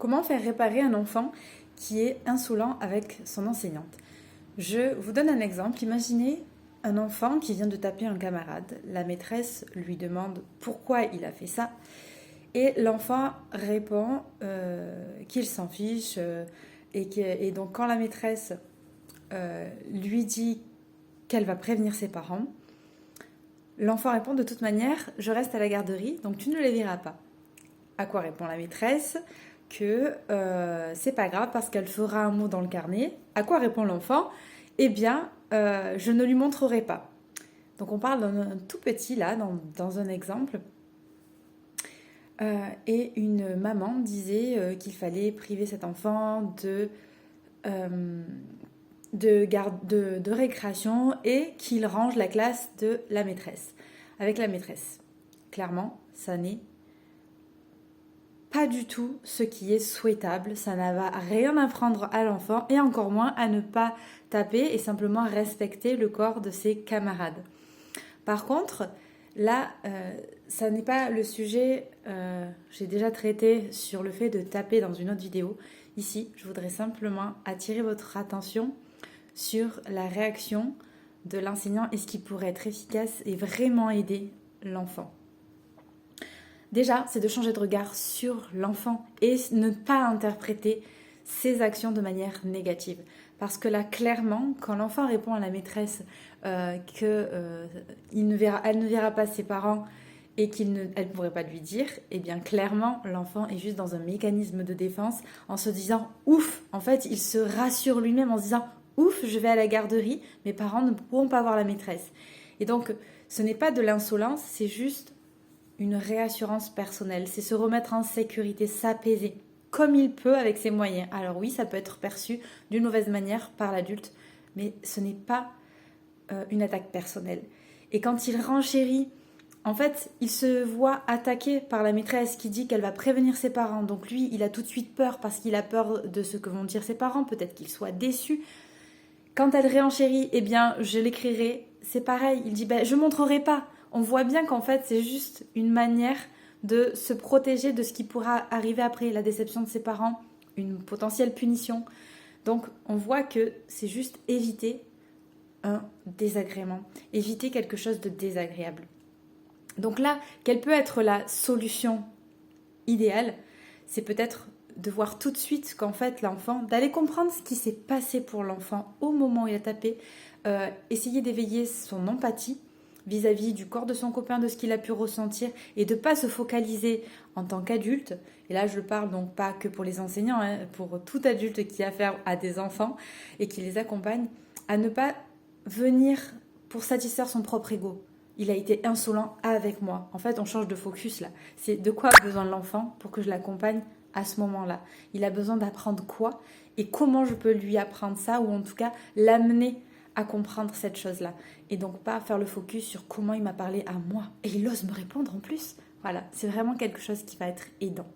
Comment faire réparer un enfant qui est insolent avec son enseignante? Je vous donne un exemple. Imaginez un enfant qui vient de taper un camarade. La maîtresse lui demande pourquoi il a fait ça. Et l'enfant répond qu'il s'en fiche. Et donc quand la maîtresse lui dit qu'elle va prévenir ses parents, l'enfant répond de toute manière, je reste à la garderie, donc tu ne les verras pas. À quoi répond la maîtresse? Que c'est pas grave parce qu'elle fera un mot dans le carnet. À quoi répond l'enfant? Eh bien, je ne lui montrerai pas. Donc on parle d'un tout petit là, dans un exemple. Et une maman disait qu'il fallait priver cet enfant de récréation et qu'il range la classe de la maîtresse. Avec la maîtresse. Clairement, ça n'est pas du tout ce qui est souhaitable. Ça n'a rien à apprendre à l'enfant et encore moins à ne pas taper et simplement respecter le corps de ses camarades. Par contre, là, ça n'est pas le sujet. J'ai déjà traité sur le fait de taper dans une autre vidéo. Ici, je voudrais simplement attirer votre attention sur la réaction de l'enseignant et ce qui pourrait être efficace et vraiment aider l'enfant. Déjà, c'est de changer de regard sur l'enfant et ne pas interpréter ses actions de manière négative. Parce que là, clairement, quand l'enfant répond à la maîtresse qu'elle ne verra pas ses parents et qu'elle ne pourrait pas lui dire, eh bien clairement, l'enfant est juste dans un mécanisme de défense en se disant « ouf ». En fait, il se rassure lui-même en se disant « ouf, je vais à la garderie, mes parents ne pourront pas voir la maîtresse ». Et donc, ce n'est pas de l'insolence, c'est juste une réassurance personnelle, c'est se remettre en sécurité, s'apaiser comme il peut avec ses moyens. Alors oui, ça peut être perçu d'une mauvaise manière par l'adulte, mais ce n'est pas une attaque personnelle. Et quand il renchérit, en fait, il se voit attaqué par la maîtresse qui dit qu'elle va prévenir ses parents. Donc lui, il a tout de suite peur parce qu'il a peur de ce que vont dire ses parents, peut-être qu'il soit déçu. Quand elle réenchérit, eh bien, je l'écrirai, c'est pareil. Il dit, je ne montrerai pas. On voit bien qu'en fait, c'est juste une manière de se protéger de ce qui pourra arriver après, la déception de ses parents, une potentielle punition. Donc, on voit que c'est juste éviter un désagrément, éviter quelque chose de désagréable. Donc là, quelle peut être la solution idéale? C'est peut-être de voir tout de suite qu'en fait l'enfant, d'aller comprendre ce qui s'est passé pour l'enfant au moment où il a tapé, essayer d'éveiller son empathie vis-à-vis du corps de son copain, de ce qu'il a pu ressentir et de ne pas se focaliser en tant qu'adulte. Et là, je parle donc pas que pour les enseignants, pour tout adulte qui a affaire à des enfants et qui les accompagne, à ne pas venir pour satisfaire son propre ego. Il a été insolent avec moi. En fait, on change de focus là. C'est de quoi a besoin l'enfant pour que je l'accompagne à ce moment-là. Il a besoin d'apprendre quoi et comment je peux lui apprendre ça ou en tout cas l'amener à comprendre cette chose-là. Et donc pas faire le focus sur comment il m'a parlé à moi. Et il ose me répondre en plus. Voilà, c'est vraiment quelque chose qui va être aidant.